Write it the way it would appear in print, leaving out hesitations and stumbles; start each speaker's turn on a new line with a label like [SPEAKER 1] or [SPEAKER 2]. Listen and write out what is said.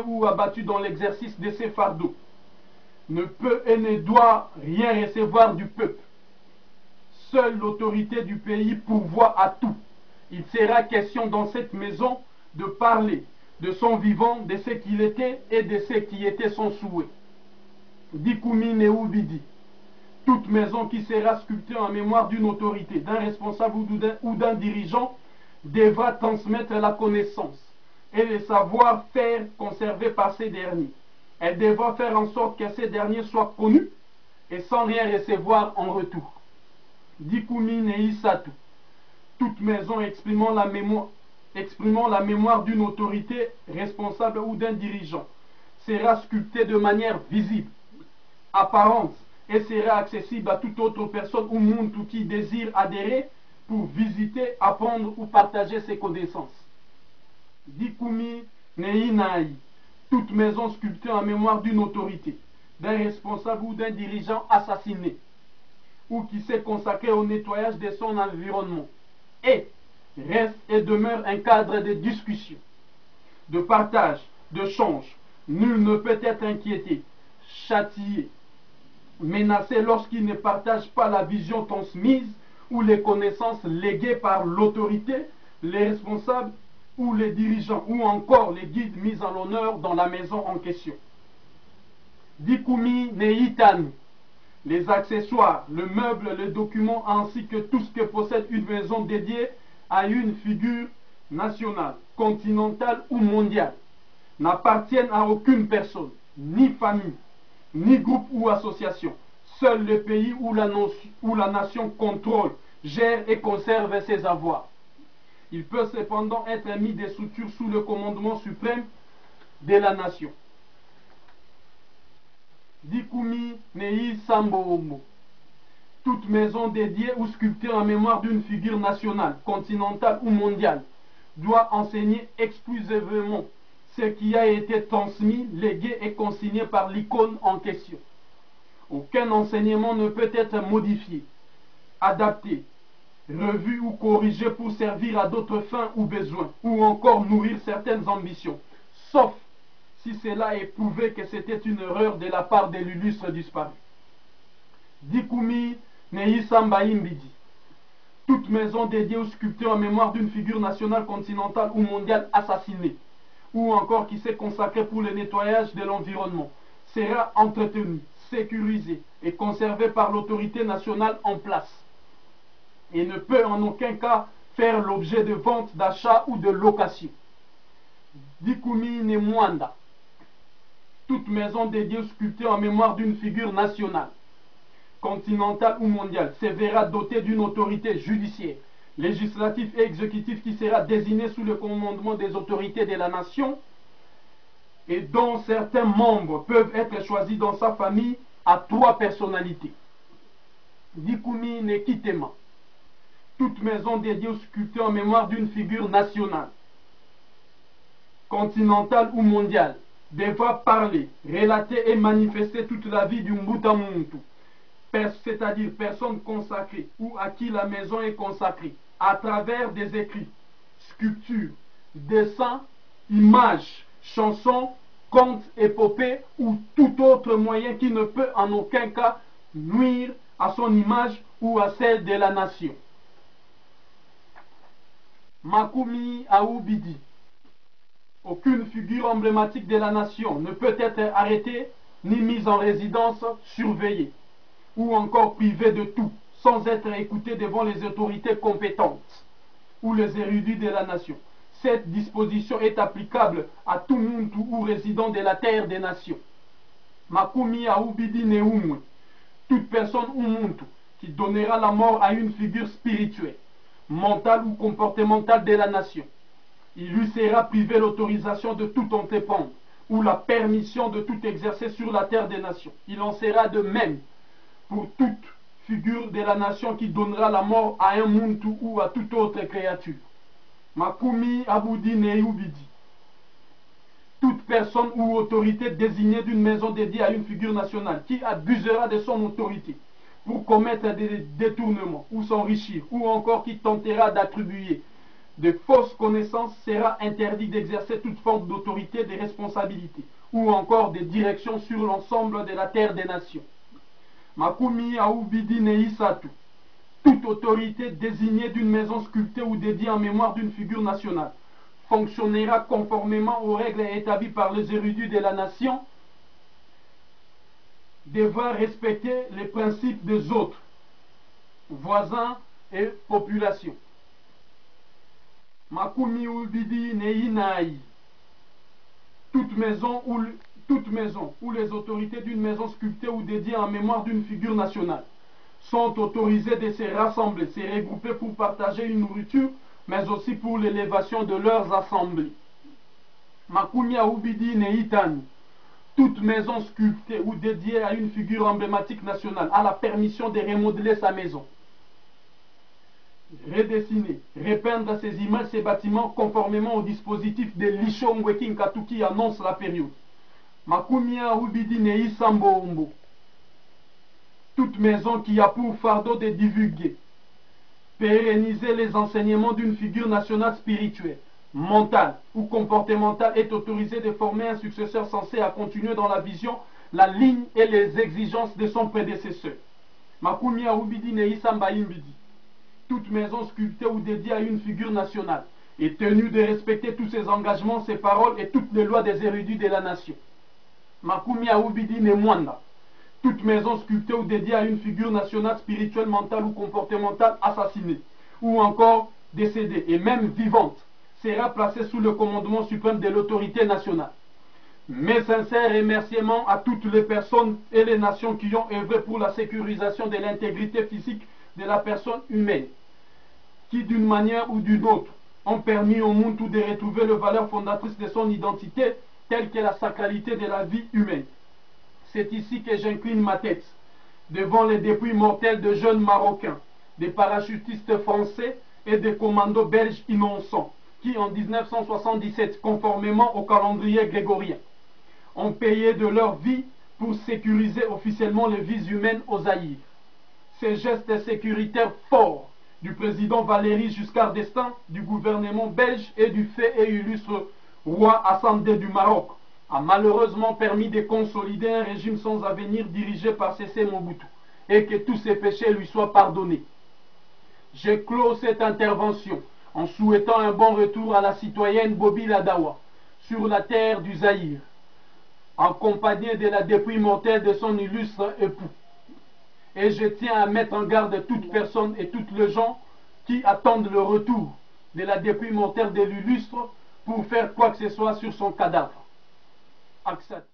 [SPEAKER 1] ou abattu dans l'exercice de ses fardeaux ne peut et ne doit rien recevoir du peuple. Seule l'autorité du pays pourvoit à tout. Il sera question dans cette maison de parler de son vivant, de ce qu'il était et de ce qui était son souhait. Dikoumi Neoubidi. Toute maison qui sera sculptée en mémoire d'une autorité, d'un responsable ou d'un dirigeant devra transmettre la connaissance et le savoir-faire conservé par ces derniers. Elle devra faire en sorte que ces derniers soient connus et sans rien recevoir en retour. Dikoumi Neisatu. Toute maison exprimant la mémoire d'une autorité responsable ou d'un dirigeant sera sculptée de manière visible, apparente et sera accessible à toute autre personne ou monde qui désire adhérer pour visiter, apprendre ou partager ses connaissances. Dikoumi Neinai. Toute maison sculptée en mémoire d'une autorité, d'un responsable ou d'un dirigeant assassiné ou qui s'est consacré au nettoyage de son environnement et reste et demeure un cadre de discussion, de partage, de change. Nul ne peut être inquiété, châtié, menacé lorsqu'il ne partage pas la vision transmise ou les connaissances léguées par l'autorité, les responsables ou les dirigeants ou encore les guides mis en l'honneur dans la maison en question. Dikoumi Neitanu. Les accessoires, le meuble, les documents ainsi que tout ce que possède une maison dédiée à une figure nationale, continentale ou mondiale n'appartiennent à aucune personne, ni famille, ni groupe ou association. Seul le pays ou la nation contrôle, gère et conserve ses avoirs. Il peut cependant être mis des structures sous le commandement suprême de la nation. Dikoumi Nei Sambomo. Toute maison dédiée ou sculptée en mémoire d'une figure nationale, continentale ou mondiale doit enseigner exclusivement ce qui a été transmis, légué et consigné par l'icône en question. Aucun enseignement ne peut être modifié, adapté, revu ou corrigé pour servir à d'autres fins ou besoins, ou encore nourrir certaines ambitions, sauf si cela est prouvé que c'était une erreur de la part de l'illustre disparu. Dikoumi Neisamba Imbidi. Toute maison dédiée ou sculptée en mémoire d'une figure nationale, continentale ou mondiale assassinée, ou encore qui s'est consacrée pour le nettoyage de l'environnement, sera entretenue, sécurisée et conservée par l'autorité nationale en place, et ne peut en aucun cas faire l'objet de vente, d'achat ou de location. Dikoumi Nemwanda. Toute maison dédiée ou sculptée en mémoire d'une figure nationale, continentale ou mondiale se verra dotée d'une autorité judiciaire, législative et exécutive qui sera désignée sous le commandement des autorités de la nation et dont certains membres peuvent être choisis dans sa famille à 3 personnalités. Dikoumi Nekitema. Toute maison dédiée ou sculptée en mémoire d'une figure nationale, continentale ou mondiale devra parler, relater et manifester toute la vie du Mbutamuntu, c'est-à-dire personne consacrée ou à qui la maison est consacrée, à travers des écrits, sculptures, dessins, images, chansons, contes, épopées ou tout autre moyen qui ne peut en aucun cas nuire à son image ou à celle de la nation. Makumi Aoubidi. Aucune figure emblématique de la nation ne peut être arrêtée ni mise en résidence surveillée ou encore privée de tout sans être écoutée devant les autorités compétentes ou les érudits de la nation. Cette disposition est applicable à tout muntu ou résident de la terre des nations. Makumi Aoubidi Neumwe. Toute personne ou muntu qui donnera la mort à une figure spirituelle, mentale ou comportementale de la nation, il lui sera privé l'autorisation de tout entreprendre ou la permission de tout exercer sur la terre des nations. Il en sera de même pour toute figure de la nation qui donnera la mort à un muntu ou à toute autre créature. Makumi Aboudi Neubidi. Toute personne ou autorité désignée d'une maison dédiée à une figure nationale qui abusera de son autorité pour commettre des détournements ou s'enrichir, ou encore qui tentera d'attribuer de fausses connaissances, sera interdit d'exercer toute forme d'autorité, de responsabilité, ou encore de direction sur l'ensemble de la terre des nations. Makumi Aoubidi Neisatu. Toute autorité désignée d'une maison sculptée ou dédiée en mémoire d'une figure nationale fonctionnera conformément aux règles établies par les érudits de la nation, devra respecter les principes des autres, voisins et population. Makumi Ubidi Neinai. Toute maison où les autorités d'une maison sculptée ou dédiée en mémoire d'une figure nationale sont autorisées de se rassembler, se regrouper pour partager une nourriture, mais aussi pour l'élévation de leurs assemblées. Makumi Ubidi Neitani. Toute maison sculptée ou dédiée à une figure emblématique nationale a la permission de remodeler sa maison, redessiner, repeindre ses images, ses bâtiments conformément au dispositif de Lishongwe Kinkatu qui annonce la période. Makumia Ubidi Nei Sambombo. Toute maison qui a pour fardeau de divulguer, pérenniser les enseignements d'une figure nationale spirituelle, mentale ou comportementale est autorisée de former un successeur censé à continuer dans la vision, la ligne et les exigences de son prédécesseur. Makumia Ubidi Nei Sambaimbidi. Toute maison sculptée ou dédiée à une figure nationale est tenue de respecter tous ses engagements, ses paroles et toutes les lois des érudits de la nation. Makumi Aoubidi Nemwanda. Toute maison sculptée ou dédiée à une figure nationale, spirituelle, mentale ou comportementale assassinée, ou encore décédée, et même vivante, sera placée sous le commandement suprême de l'autorité nationale. Mes sincères remerciements à toutes les personnes et les nations qui ont œuvré pour la sécurisation de l'intégrité physique de la personne humaine, qui d'une manière ou d'une autre ont permis au monde de retrouver les valeurs fondatrices de son identité, telle que la sacralité de la vie humaine. C'est ici que j'incline ma tête, devant les dépouilles mortelles de jeunes Marocains, des parachutistes français et des commandos belges innocents, qui en 1977, conformément au calendrier grégorien, ont payé de leur vie pour sécuriser officiellement les vies humaines au Zaïre. Ces gestes sécuritaires forts du président Valéry Giscard d'Estaing, du gouvernement belge et du fait et illustre roi Hassan II du Maroc a malheureusement permis de consolider un régime sans avenir dirigé par Sese Mobutu et que tous ses péchés lui soient pardonnés. Je clôt cette intervention en souhaitant un bon retour à la citoyenne Bobi Ladawa sur la terre du Zaïre, accompagnée de la dépouille mortelle de son illustre époux. Et je tiens à mettre en garde toute personne et toutes les gens qui attendent le retour de la dépouille mortelle de l'illustre pour faire quoi que ce soit sur son cadavre. Accepte.